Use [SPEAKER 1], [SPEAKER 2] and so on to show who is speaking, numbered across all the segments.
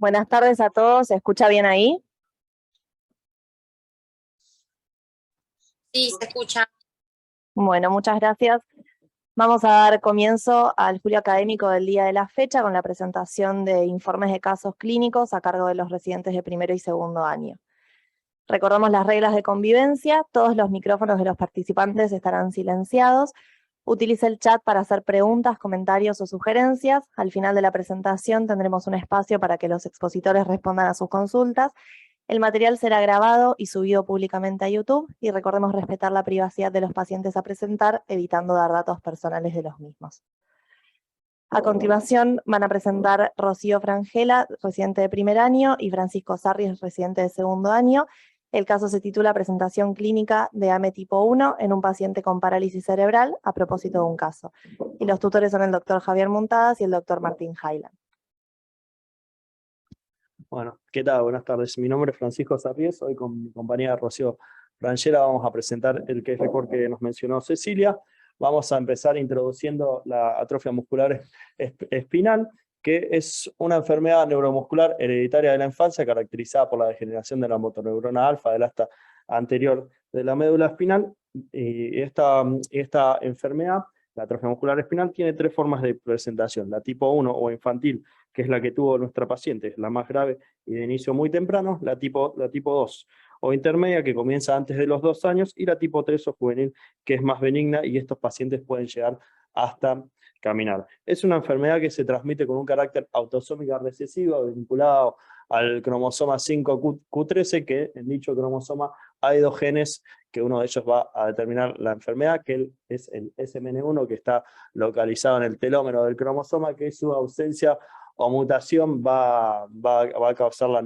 [SPEAKER 1] Buenas tardes a todos, ¿se escucha bien ahí?
[SPEAKER 2] Sí, se escucha.
[SPEAKER 1] Bueno, muchas gracias. Vamos a dar comienzo al julio académico del día de la fecha con la presentación de informes de casos clínicos a cargo de los residentes de primero y segundo año. Recordamos las reglas de convivencia, todos los micrófonos de los participantes estarán silenciados. Utilice el chat para hacer preguntas, comentarios o sugerencias. Al final de la presentación tendremos un espacio para que los expositores respondan a sus consultas. El material será grabado y subido públicamente a YouTube y recordemos respetar la privacidad de los pacientes a presentar, evitando dar datos personales de los mismos. A continuación van a presentar Rocío Frangela, residente de primer año, y Francisco Sarris, residente de segundo año. El caso se titula Presentación clínica de AME tipo 1 en un paciente con parálisis cerebral a propósito de un caso. Y los tutores son el doctor Javier Muntadas y el doctor Martín Highland.
[SPEAKER 3] Bueno, ¿qué tal? Buenas tardes. Mi nombre es Francisco Sarries. Hoy con mi compañera Rocío Frangela vamos a presentar el case report que nos mencionó Cecilia. Vamos a empezar introduciendo la atrofia muscular espinal, que es una enfermedad neuromuscular hereditaria de la infancia caracterizada por la degeneración de la motoneurona alfa del asta anterior de la médula espinal. Y esta enfermedad, la atrofia muscular espinal, tiene tres formas de presentación. La tipo 1 o infantil, que es la que tuvo nuestra paciente, la más grave y de inicio muy temprano, la tipo 2 o intermedia, que comienza antes de los 2 años, y la tipo 3 o juvenil, que es más benigna y estos pacientes pueden llegar hasta caminar. Es una enfermedad que se transmite con un carácter autosómico recesivo vinculado al cromosoma 5q13, que en dicho cromosoma hay dos genes que uno de ellos va a determinar la enfermedad, que es el SMN1, que está localizado en el telómero del cromosoma, que su ausencia o mutación va a causar la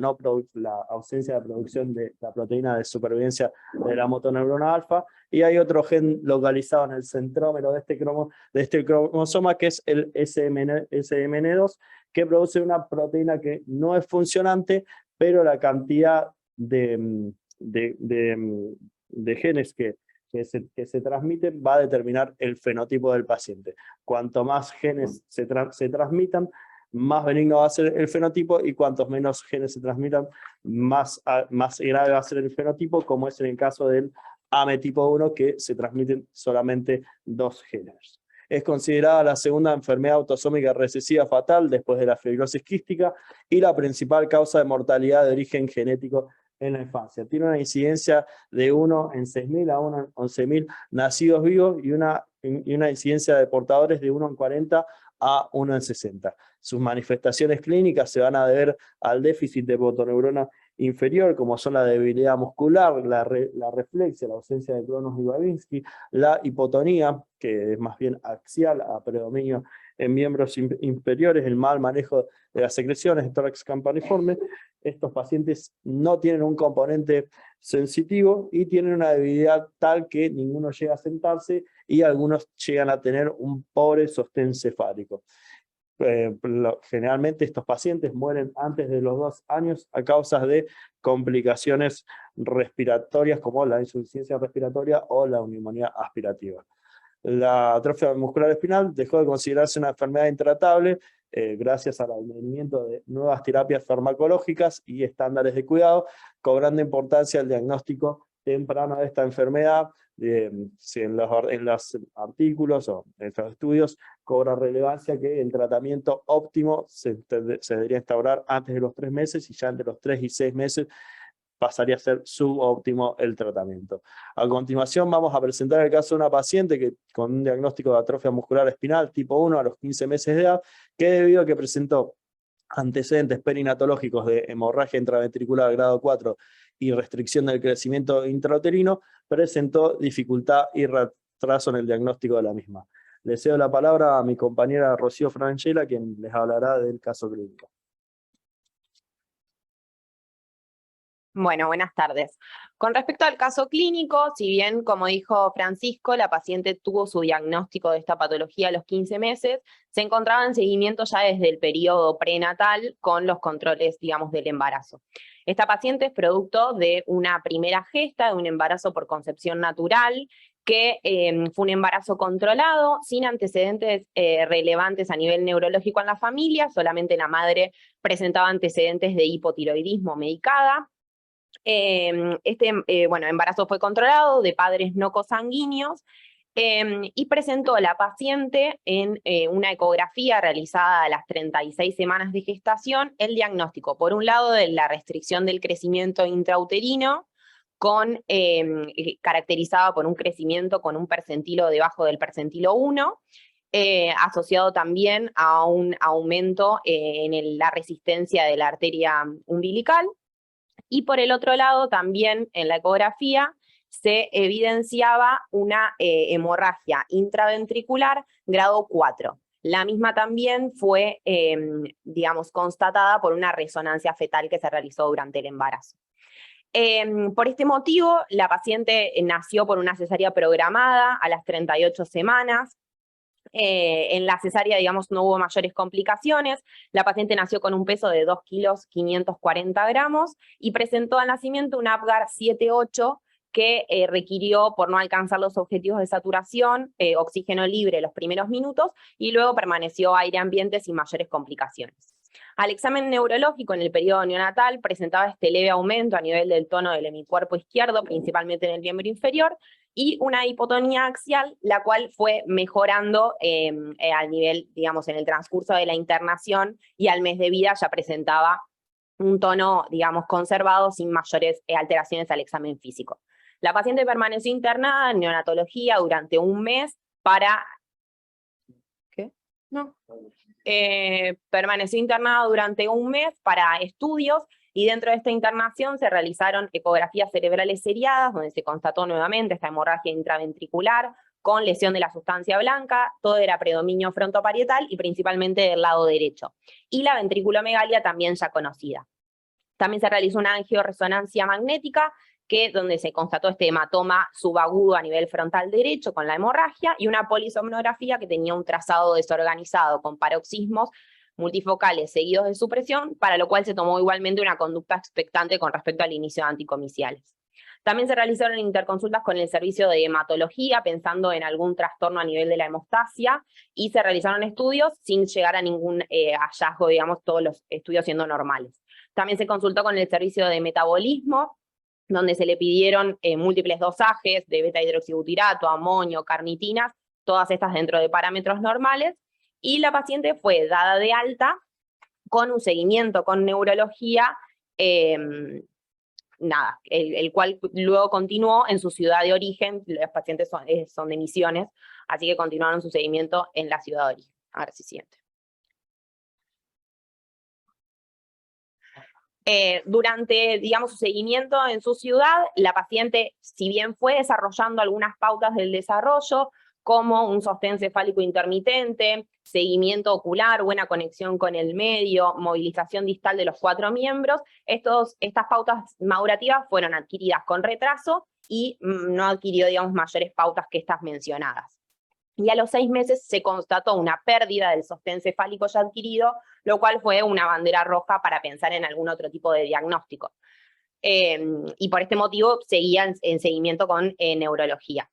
[SPEAKER 3] ausencia de producción de la proteína de supervivencia de la motoneurona alfa, y hay otro gen localizado en el centrómero de este cromosoma, que es el SMN2, que produce una proteína que no es funcionante, pero la cantidad de genes que se transmiten va a determinar el fenotipo del paciente. Cuanto más genes se transmitan, más benigno va a ser el fenotipo, y cuantos menos genes se transmitan, más grave va a ser el fenotipo, como es en el caso del AME tipo 1, que se transmiten solamente 2 genes. Es considerada la segunda enfermedad autosómica recesiva fatal después de la fibrosis quística y la principal causa de mortalidad de origen genético en la infancia. Tiene una incidencia de 1 en 6.000 a 1 en 11.000 nacidos vivos y una incidencia de portadores de 1 en 40 a 1 en 60. Sus manifestaciones clínicas se van a deber al déficit de motoneurona inferior, como son la debilidad muscular, la reflexia, la ausencia de Cronos y Babinski, la hipotonía, que es más bien axial, a predominio en miembros inferiores, el mal manejo de las secreciones, el tórax campaniforme. Estos pacientes no tienen un componente sensitivo y tienen una debilidad tal que ninguno llega a sentarse, y algunos llegan a tener un pobre sostén cefálico. Generalmente estos pacientes mueren antes de los 2 años a causa de complicaciones respiratorias como la insuficiencia respiratoria o la neumonía aspirativa. La atrofia muscular espinal dejó de considerarse una enfermedad intratable gracias al advenimiento de nuevas terapias farmacológicas y estándares de cuidado, cobrando importancia el diagnóstico temprano de esta enfermedad. Si en los artículos o en estos estudios cobra relevancia que el tratamiento óptimo se debería instaurar antes de los 3 meses, y ya entre los 3 y 6 meses pasaría a ser subóptimo el tratamiento. A continuación vamos a presentar el caso de una paciente que, con un diagnóstico de atrofia muscular espinal tipo 1 a los 15 meses de edad, que debido a que presentó antecedentes perinatológicos de hemorragia intraventricular grado 4 y restricción del crecimiento intrauterino, presentó dificultad y retraso en el diagnóstico de la misma. Le cedo la palabra a mi compañera Rocío Frangela, quien les hablará del caso clínico.
[SPEAKER 4] Bueno, buenas tardes. Con respecto al caso clínico, si bien, como dijo Francisco, la paciente tuvo su diagnóstico de esta patología a los 15 meses, se encontraba en seguimiento ya desde el periodo prenatal con los controles, digamos, del embarazo. Esta paciente es producto de una primera gesta, de un embarazo por concepción natural, que fue un embarazo controlado, sin antecedentes relevantes a nivel neurológico en la familia, solamente la madre presentaba antecedentes de hipotiroidismo medicada. Embarazo fue controlado, de padres no cosanguíneos, y presentó la paciente en una ecografía realizada a las 36 semanas de gestación el diagnóstico, por un lado, de la restricción del crecimiento intrauterino, caracterizada por un crecimiento con un percentilo debajo del percentilo 1, asociado también a un aumento en la resistencia de la arteria umbilical, y por el otro lado también en la ecografía se evidenciaba una hemorragia intraventricular grado 4. La misma también fue, constatada por una resonancia fetal que se realizó durante el embarazo. Por este motivo, la paciente nació por una cesárea programada a las 38 semanas. En la cesárea, no hubo mayores complicaciones. La paciente nació con un peso de 2 kilos 540 gramos y presentó al nacimiento un Apgar 7-8 que requirió, por no alcanzar los objetivos de saturación, oxígeno libre los primeros minutos y luego permaneció aire ambiente sin mayores complicaciones. Al examen neurológico en el periodo neonatal presentaba este leve aumento a nivel del tono del hemicuerpo izquierdo, principalmente en el miembro inferior, y una hipotonía axial, la cual fue mejorando al nivel, en el transcurso de la internación, y al mes de vida ya presentaba un tono, conservado, sin mayores alteraciones al examen físico. La paciente permaneció internada en neonatología durante un mes para... ¿Qué? No. Permaneció internada durante un mes para estudios, y dentro de esta internación se realizaron ecografías cerebrales seriadas, donde se constató nuevamente esta hemorragia intraventricular con lesión de la sustancia blanca, todo era predominio frontoparietal y principalmente del lado derecho. Y la ventriculomegalia también ya conocida. También se realizó una angioresonancia magnética, donde se constató este hematoma subagudo a nivel frontal derecho con la hemorragia, y una polisomnografía que tenía un trazado desorganizado con paroxismos multifocales seguidos de supresión, para lo cual se tomó igualmente una conducta expectante con respecto al inicio de anticomiciales. También se realizaron interconsultas con el servicio de hematología, pensando en algún trastorno a nivel de la hemostasia, y se realizaron estudios sin llegar a ningún hallazgo, todos los estudios siendo normales. También se consultó con el servicio de metabolismo, donde se le pidieron múltiples dosajes de beta-hidroxibutirato, amonio, carnitinas, todas estas dentro de parámetros normales, y la paciente fue dada de alta con un seguimiento con neurología, el cual luego continuó en su ciudad de origen. Los pacientes son de Misiones, así que continuaron su seguimiento en la ciudad de origen. A ver si siguiente. Durante, su seguimiento en su ciudad, la paciente, si bien fue desarrollando algunas pautas del desarrollo, como un sostén cefálico intermitente, seguimiento ocular, buena conexión con el medio, movilización distal de los 4 miembros, estas pautas madurativas fueron adquiridas con retraso y no adquirió, mayores pautas que estas mencionadas. Y a los 6 meses se constató una pérdida del sostén cefálico ya adquirido, lo cual fue una bandera roja para pensar en algún otro tipo de diagnóstico. Y por este motivo seguía en seguimiento con neurología.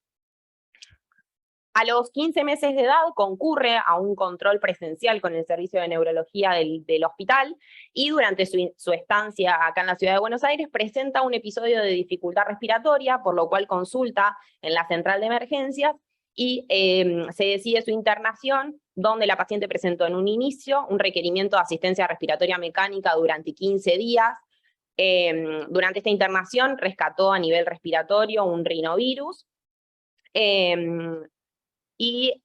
[SPEAKER 4] A los 15 meses de edad concurre a un control presencial con el servicio de neurología del hospital, y durante su estancia acá en la ciudad de Buenos Aires presenta un episodio de dificultad respiratoria, por lo cual consulta en la central de emergencias, y se decide su internación, donde la paciente presentó en un inicio un requerimiento de asistencia respiratoria mecánica durante 15 días. Durante esta internación rescató a nivel respiratorio un rinovirus, y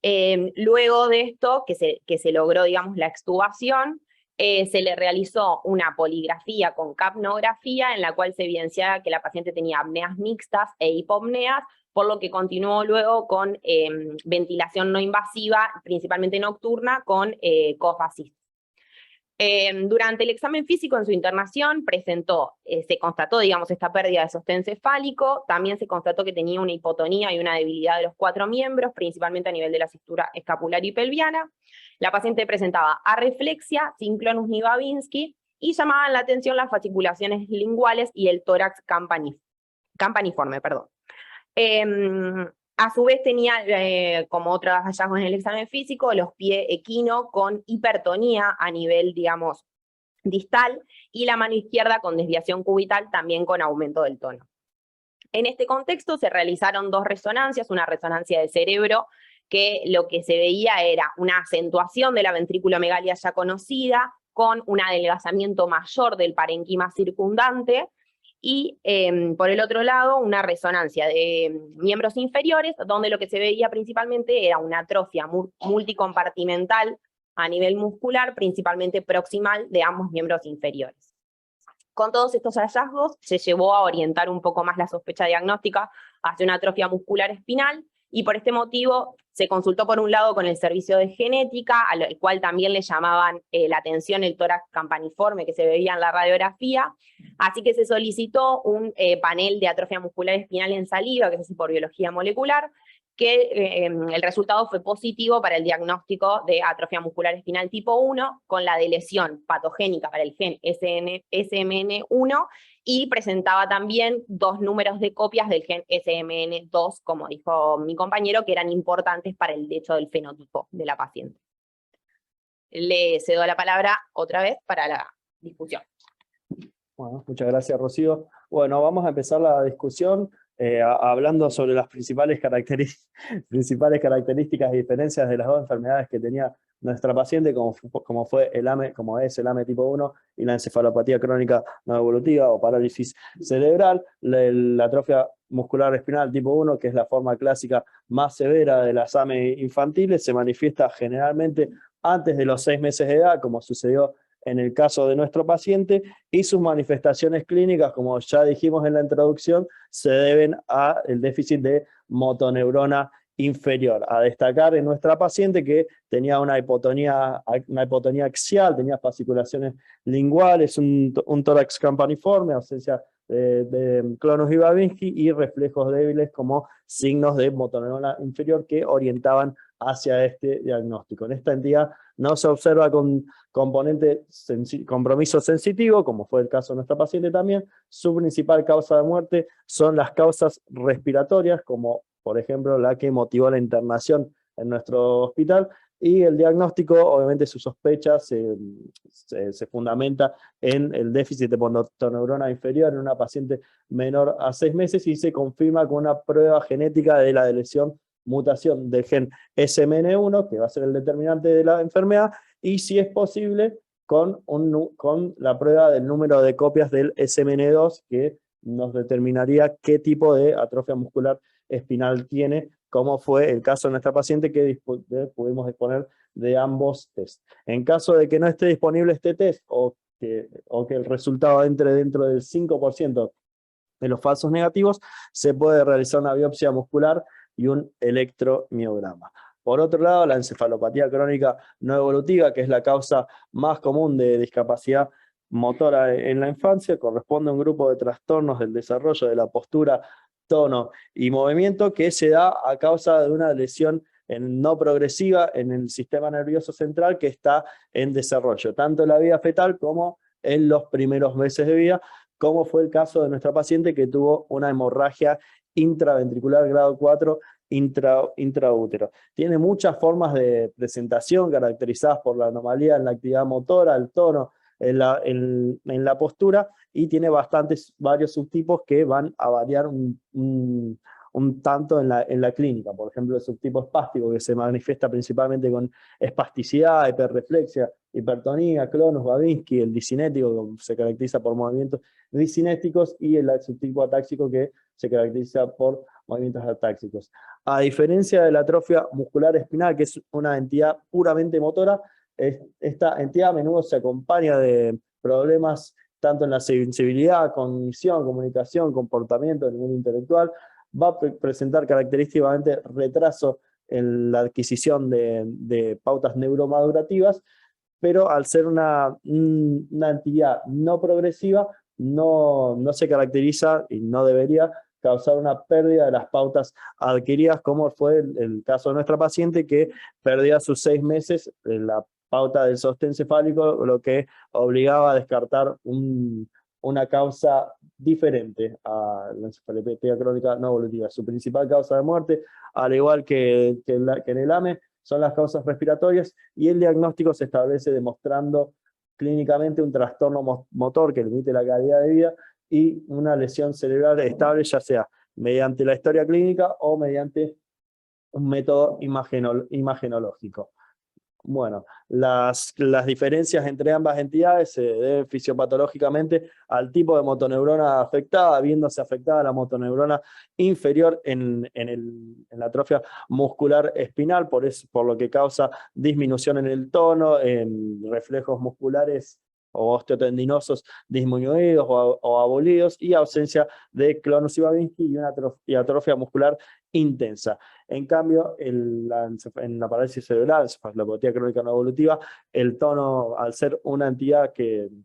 [SPEAKER 4] luego de esto, que se logró, la extubación, se le realizó una poligrafía con capnografía, en la cual se evidenciaba que la paciente tenía apneas mixtas e hipopneas, por lo que continuó luego con ventilación no invasiva, principalmente nocturna, con cough assist. Durante el examen físico en su internación se constató, esta pérdida de sostén cefálico. También se constató que tenía una hipotonía y una debilidad de los 4 miembros, principalmente a nivel de la cintura escapular y pelviana. La paciente presentaba arreflexia, sinclonus nibavinsky, y llamaban la atención las fasciculaciones linguales y el tórax campaniforme. A su vez tenía, como otros hallazgos en el examen físico, los pies equino con hipertonía a nivel, digamos, distal, y la mano izquierda con desviación cubital, también con aumento del tono. En este contexto se realizaron 2 resonancias, una resonancia de cerebro, que lo que se veía era una acentuación de la ventrículomegalia ya conocida, con un adelgazamiento mayor del parenquima circundante, y por el otro lado una resonancia de miembros inferiores, donde lo que se veía principalmente era una atrofia multicompartimental a nivel muscular, principalmente proximal de ambos miembros inferiores. Con todos estos hallazgos se llevó a orientar un poco más la sospecha diagnóstica hacia una atrofia muscular espinal, y por este motivo se consultó por un lado con el servicio de genética, al cual también le llamaban la atención el tórax campaniforme que se veía en la radiografía, así que se solicitó un panel de atrofia muscular espinal en saliva, que se hace por biología molecular, que el resultado fue positivo para el diagnóstico de atrofia muscular espinal tipo 1, con la de lesión patogénica para el gen SMN1, y presentaba también 2 números de copias del gen SMN2, como dijo mi compañero, que eran importantes para el hecho del fenotipo de la paciente. Le cedo la palabra otra vez para la discusión.
[SPEAKER 3] Bueno, muchas gracias, Rocío. Bueno, vamos a empezar la discusión hablando sobre las principales características y diferencias de las 2 enfermedades que tenía nuestra paciente, como es el AME tipo 1 y la encefalopatía crónica no evolutiva o parálisis cerebral. La atrofia muscular espinal tipo 1, que es la forma clásica más severa de las AME infantiles, se manifiesta generalmente antes de los 6 meses de edad, como sucedió en el caso de nuestro paciente, y sus manifestaciones clínicas, como ya dijimos en la introducción, se deben al déficit de motoneurona inferior. A destacar en nuestra paciente que tenía una hipotonía axial, tenía fasciculaciones linguales, un tórax campaniforme, ausencia de Clonus y Babinski, y reflejos débiles como signos de motoneurona inferior que orientaban hacia este diagnóstico. En esta entidad no se observa con componente compromiso sensitivo, como fue el caso de nuestra paciente también. Su principal causa de muerte son las causas respiratorias, como por ejemplo la que motivó la internación en nuestro hospital, y el diagnóstico, obviamente su sospecha se fundamenta en el déficit de motoneurona inferior en una paciente menor a 6 meses, y se confirma con una prueba genética de la mutación del gen SMN1, que va a ser el determinante de la enfermedad, y si es posible con la prueba del número de copias del SMN2, que nos determinaría qué tipo de atrofia muscular espinal tiene, como fue el caso de nuestra paciente, que pudimos disponer de ambos test. En caso de que no esté disponible este test, o que el resultado entre dentro del 5% de los falsos negativos, se puede realizar una biopsia muscular y un electromiograma. Por otro lado, la encefalopatía crónica no evolutiva, que es la causa más común de discapacidad motora en la infancia, corresponde a un grupo de trastornos del desarrollo de la postura, tono y movimiento, que se da a causa de una lesión no progresiva en el sistema nervioso central que está en desarrollo, tanto en la vida fetal como en los primeros meses de vida, como fue el caso de nuestra paciente, que tuvo una hemorragia intraventricular grado 4 intraútero. Tiene muchas formas de presentación caracterizadas por la anomalía en la actividad motora, el tono, en la postura, y tiene varios subtipos que van a variar un tanto en la clínica. Por ejemplo, el subtipo espástico, que se manifiesta principalmente con espasticidad, hiperreflexia, hipertonía, Clonus, Babinski. El discinético, que se caracteriza por movimientos discinéticos, y el subtipo atáxico, que se caracteriza por movimientos atáxicos. A diferencia de la atrofia muscular espinal, que es una entidad puramente motora, esta entidad a menudo se acompaña de problemas tanto en la sensibilidad, cognición, comunicación, comportamiento a nivel intelectual. Va a presentar característicamente retraso en la adquisición de pautas neuromadurativas, pero al ser una entidad no progresiva, no se caracteriza y no debería causar una pérdida de las pautas adquiridas, como fue el caso de nuestra paciente, que perdía a sus 6 meses la pauta del sostén cefálico, lo que obligaba a descartar una causa diferente a la encefalopatía crónica no evolutiva. Su principal causa de muerte, al igual que en el AME, son las causas respiratorias, y el diagnóstico se establece demostrando clínicamente un trastorno motor que limite la calidad de vida y una lesión cerebral estable, ya sea mediante la historia clínica o mediante un método imagenológico. Bueno, las diferencias entre ambas entidades se deben fisiopatológicamente al tipo de motoneurona afectada, viéndose afectada la motoneurona inferior en la atrofia muscular espinal, por lo que causa disminución en el tono, en reflejos musculares o osteotendinosos disminuidos o abolidos, y ausencia de clonus y Babinski y atrofia muscular intensa. En cambio, en la parálisis cerebral, encefalopatía crónica no evolutiva, el tono, al ser una entidad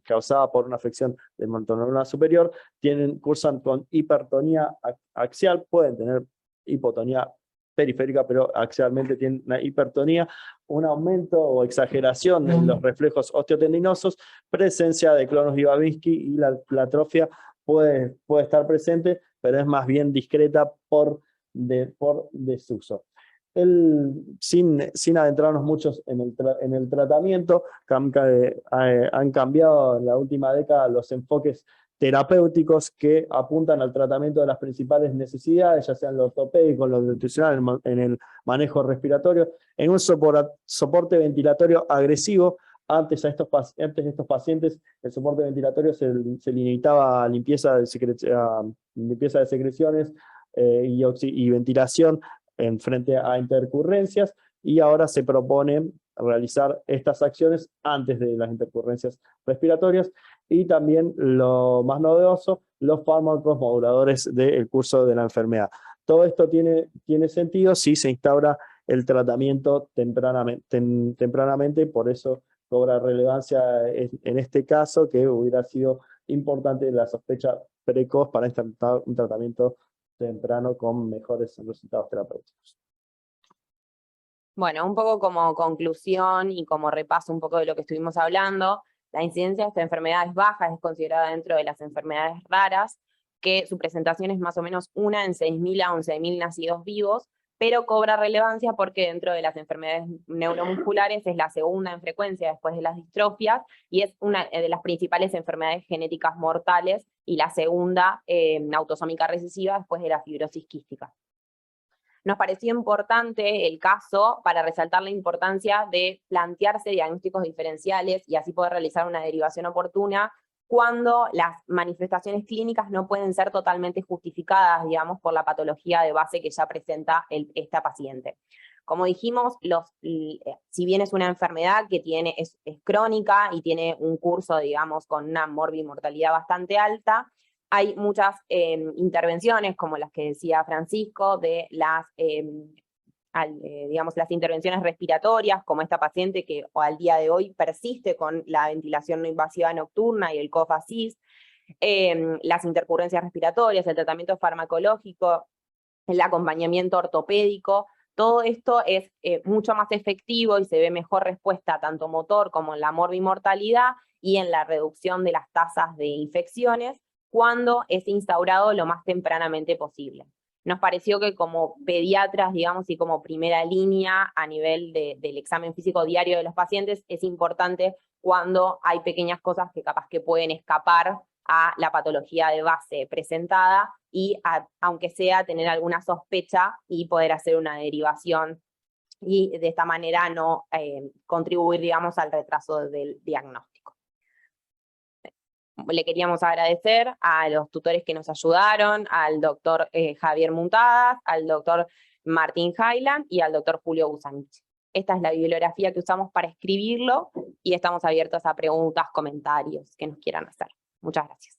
[SPEAKER 3] causada por una afección del motoneurona superior, cursan con hipertonía axial, pueden tener hipotonía periférica, pero axialmente tienen una hipertonía, un aumento o exageración en los reflejos osteotendinosos, presencia de clonus y Babinski, y la atrofia puede estar presente, pero es más bien discreta por desuso. Sin adentrarnos muchos en el tratamiento, han cambiado en la última década los enfoques terapéuticos que apuntan al tratamiento de las principales necesidades, ya sean lo ortopédico, lo nutricional, en el manejo respiratorio, en un soporte ventilatorio agresivo. Antes de estos pacientes, el soporte ventilatorio se limitaba a limpieza de secreciones y ventilación en frente a intercurrencias, y ahora se propone realizar estas acciones antes de las intercurrencias respiratorias, y también lo más novedoso, los fármacos moduladores del curso de la enfermedad. Todo esto tiene sentido si se instaura el tratamiento tempranamente, por eso cobra relevancia en este caso, que hubiera sido importante la sospecha precoz para intentar un tratamiento temprano con mejores resultados terapéuticos.
[SPEAKER 4] Bueno, un poco como conclusión y como repaso un poco de lo que estuvimos hablando, la incidencia de esta enfermedad es baja, es considerada dentro de las enfermedades raras, que su presentación es más o menos una en 6.000 a 11.000 nacidos vivos, pero cobra relevancia porque dentro de las enfermedades neuromusculares es la segunda en frecuencia después de las distrofias, y es una de las principales enfermedades genéticas mortales, y la segunda autosómica recesiva después de la fibrosis quística. Nos pareció importante el caso para resaltar la importancia de plantearse diagnósticos diferenciales y así poder realizar una derivación oportuna cuando las manifestaciones clínicas no pueden ser totalmente justificadas, digamos, por la patología de base que ya presenta esta paciente. Como dijimos, si bien es una enfermedad que es crónica y tiene un curso, digamos, con una morbimortalidad bastante alta, hay muchas intervenciones, como las que decía Francisco, de digamos, las intervenciones respiratorias, como esta paciente que al día de hoy persiste con la ventilación no invasiva nocturna y el cough assist, las intercurrencias respiratorias, el tratamiento farmacológico, el acompañamiento ortopédico. Todo esto es mucho más efectivo y se ve mejor respuesta tanto motor como en la morbimortalidad y en la reducción de las tasas de infecciones cuando es instaurado lo más tempranamente posible. Nos pareció que como pediatras, digamos, y como primera línea a nivel del examen físico diario de los pacientes, es importante cuando hay pequeñas cosas que capaz que pueden escapar a la patología de base presentada, y aunque sea tener alguna sospecha y poder hacer una derivación, y de esta manera no contribuir, digamos, al retraso del diagnóstico. Le queríamos agradecer a los tutores que nos ayudaron, al doctor Javier Muntadas, al doctor Martín Highland y al doctor Julio Busanich. Esta es la bibliografía que usamos para escribirlo y estamos abiertos a preguntas, comentarios que nos quieran hacer. Muchas gracias.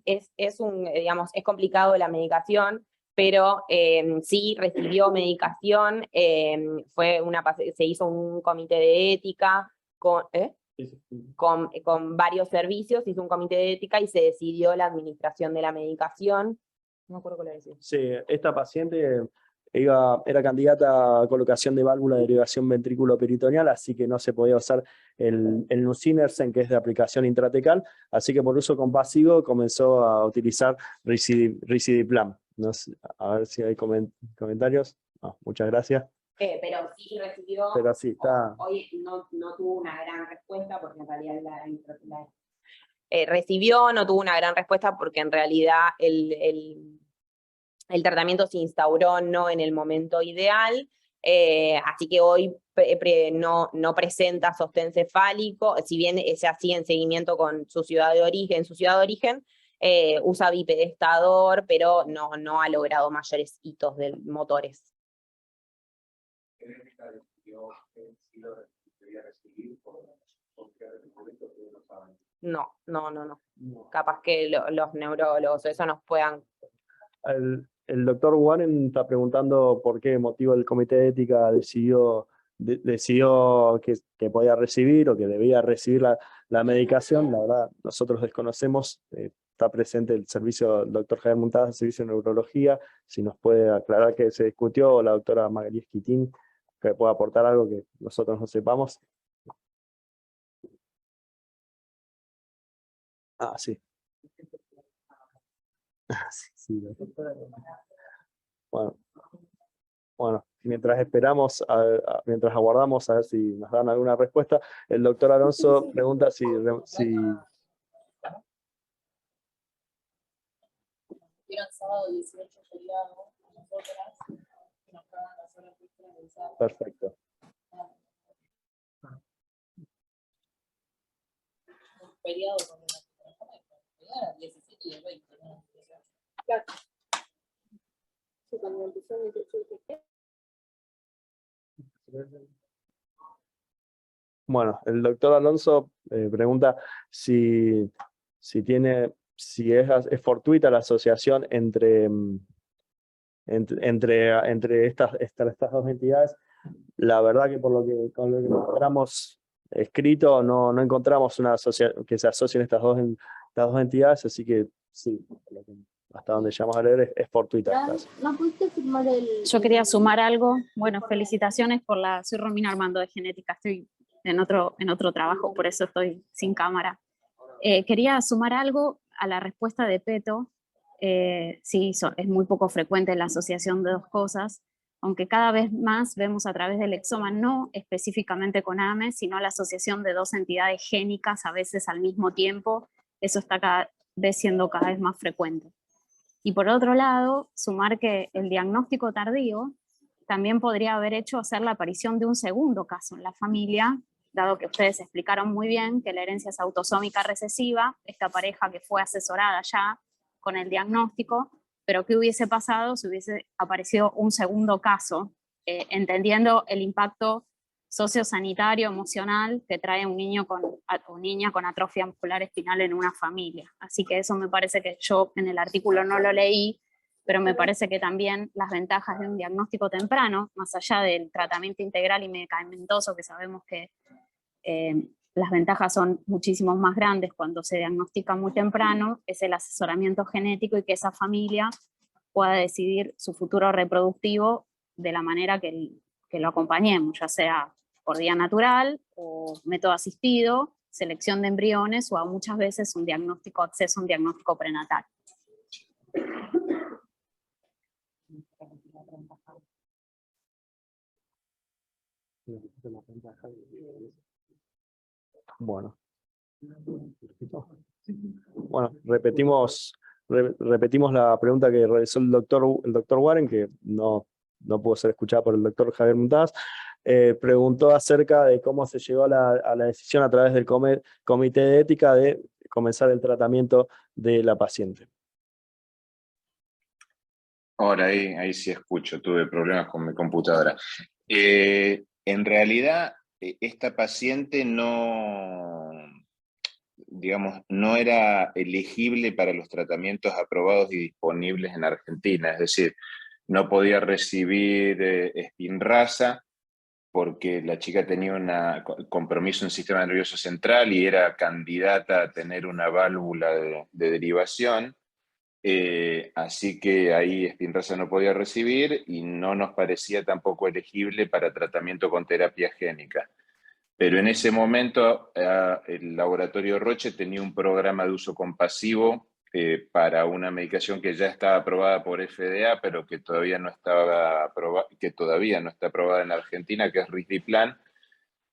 [SPEAKER 4] Es complicado la medicación, pero sí recibió medicación, se hizo un comité de ética con varios servicios, hizo un comité de ética y se decidió la administración de la medicación. No me acuerdo cuál era.
[SPEAKER 3] Sí, esta paciente era candidata a colocación de válvula de derivación ventrículo-peritoneal, así que no se podía usar el nusinersen, que es de aplicación intratecal, así que por uso compasivo comenzó a utilizar ricidiplam. No sé, a ver si hay comentarios. No, muchas gracias.
[SPEAKER 4] Pero sí recibió,
[SPEAKER 3] Pero sí, está...
[SPEAKER 4] hoy no tuvo una gran respuesta porque en realidad recibió, no tuvo una gran respuesta porque en realidad el tratamiento se instauró no en el momento ideal, así que hoy no presenta sostén cefálico, si bien es así en seguimiento con su ciudad de origen, usa bipedestador, pero no ha logrado mayores hitos de motores. No. Capaz que los neurólogos, eso nos puedan...
[SPEAKER 3] El doctor Warren está preguntando por qué motivo el comité de ética decidió que podía recibir o que debía recibir la medicación. La verdad, nosotros desconocemos. Está presente el doctor Javier Muntadas, el servicio de neurología, si nos puede aclarar qué se discutió, o la doctora Magalí Esquitín, que pueda aportar algo que nosotros no sepamos. Ah, sí. Sí. Bueno, mientras esperamos, mientras aguardamos a ver si nos dan alguna respuesta, el doctor Alonso pregunta si
[SPEAKER 5] sábado 18 feriado, nosotras, que nos pagan las horas extras del sábado.
[SPEAKER 3] Perfecto.
[SPEAKER 5] Un feriado con el 17 y el 20, ¿no? Claro. Sí, cuando empezó el 18 de
[SPEAKER 3] Bueno, el doctor Alonso pregunta si es fortuita la asociación entre estas dos entidades. La verdad que con lo que encontramos escrito no encontramos una asociación que se asocien estas dos entidades, así que sí, hasta donde llegamos a leer es fortuita.
[SPEAKER 5] ¿No pudiste firmar el...?
[SPEAKER 6] Yo quería sumar algo. Bueno, felicitaciones soy Romina Armando de Genética, estoy en otro trabajo, por eso estoy sin cámara. Quería sumar algo a la respuesta de Peto. Sí, es muy poco frecuente la asociación de dos cosas, aunque cada vez más vemos a través del exoma, no específicamente con AME, sino la asociación de dos entidades génicas a veces al mismo tiempo. Eso está cada vez siendo cada vez más frecuente. Y por otro lado, sumar que el diagnóstico tardío también podría haber hecho hacer la aparición de un segundo caso en la familia, dado que ustedes explicaron muy bien que la herencia es autosómica recesiva, esta pareja que fue asesorada ya con el diagnóstico, pero ¿qué hubiese pasado si hubiese aparecido un segundo caso? Entendiendo el impacto sociosanitario, emocional que trae un niño o niña con atrofia muscular espinal en una familia. Así que eso me parece que yo en el artículo no lo leí, pero me parece que también las ventajas de un diagnóstico temprano, más allá del tratamiento integral y medicamentoso, que sabemos que las ventajas son muchísimo más grandes cuando se diagnostica muy temprano, es el asesoramiento genético y que esa familia pueda decidir su futuro reproductivo de la manera que lo acompañemos, ya sea por vía natural o método asistido, selección de embriones o muchas veces acceso a un diagnóstico prenatal.
[SPEAKER 3] Bueno, repetimos la pregunta que realizó el doctor Warren, que no pudo ser escuchada por el doctor Javier Muntadas. Preguntó acerca de cómo se llegó a la decisión a través del comité de ética de comenzar el tratamiento de la paciente.
[SPEAKER 7] Ahora, ahí sí escucho, tuve problemas con mi computadora. En realidad, esta paciente no era elegible para los tratamientos aprobados y disponibles en Argentina, es decir, no podía recibir Spinraza porque la chica tenía un compromiso en el sistema nervioso central y era candidata a tener una válvula de derivación. Así que ahí Spinraza no podía recibir y no nos parecía tampoco elegible para tratamiento con terapia génica. Pero en ese momento el laboratorio Roche tenía un programa de uso compasivo para una medicación que ya estaba aprobada por FDA, pero que todavía no estaba está aprobada en Argentina, que es Risdiplam.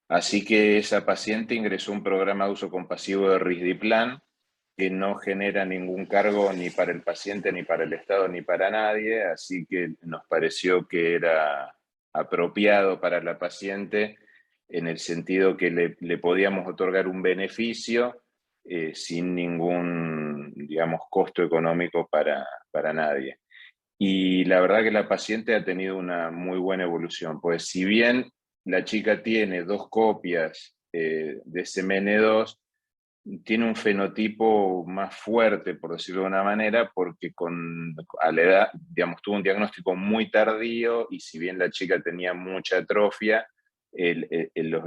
[SPEAKER 7] Así que esa paciente ingresó a un programa de uso compasivo de Risdiplam, que no genera ningún cargo ni para el paciente, ni para el Estado, ni para nadie, así que nos pareció que era apropiado para la paciente en el sentido que le podíamos otorgar un beneficio sin ningún, digamos, costo económico para nadie. Y la verdad que la paciente ha tenido una muy buena evolución, pues si bien la chica tiene 2 copias de SMN2, tiene un fenotipo más fuerte, por decirlo de una manera, porque a la edad, digamos, tuvo un diagnóstico muy tardío y si bien la chica tenía mucha atrofia, los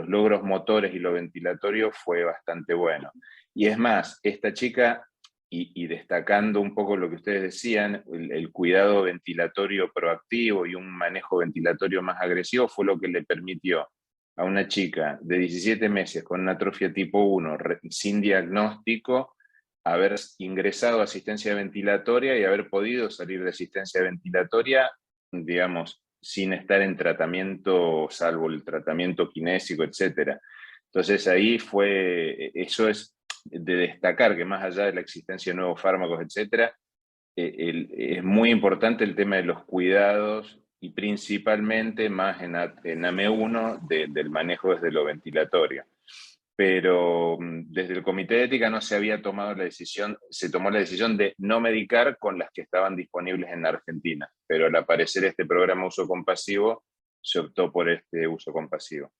[SPEAKER 7] logros motores y lo ventilatorio fue bastante bueno. Y es más, esta chica, y destacando un poco lo que ustedes decían, el cuidado ventilatorio proactivo y un manejo ventilatorio más agresivo fue lo que le permitió a una chica de 17 meses con una atrofia tipo 1 sin diagnóstico, haber ingresado a asistencia ventilatoria y haber podido salir de asistencia ventilatoria, digamos, sin estar en tratamiento, salvo el tratamiento kinésico, etc. Entonces ahí eso es de destacar, que más allá de la existencia de nuevos fármacos, etc., es muy importante el tema de los cuidados y principalmente más en AME1 del manejo desde lo ventilatorio. Pero desde el Comité de Ética no se había tomado la decisión, se tomó la decisión de no medicar con las que estaban disponibles en Argentina, pero al aparecer este programa uso compasivo, se optó por este uso compasivo.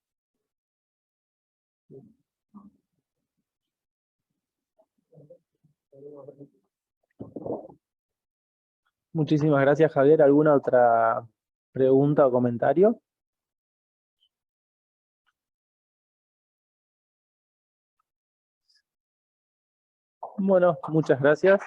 [SPEAKER 8] Muchísimas gracias, Javier. ¿Alguna otra pregunta o comentario? Bueno, muchas gracias.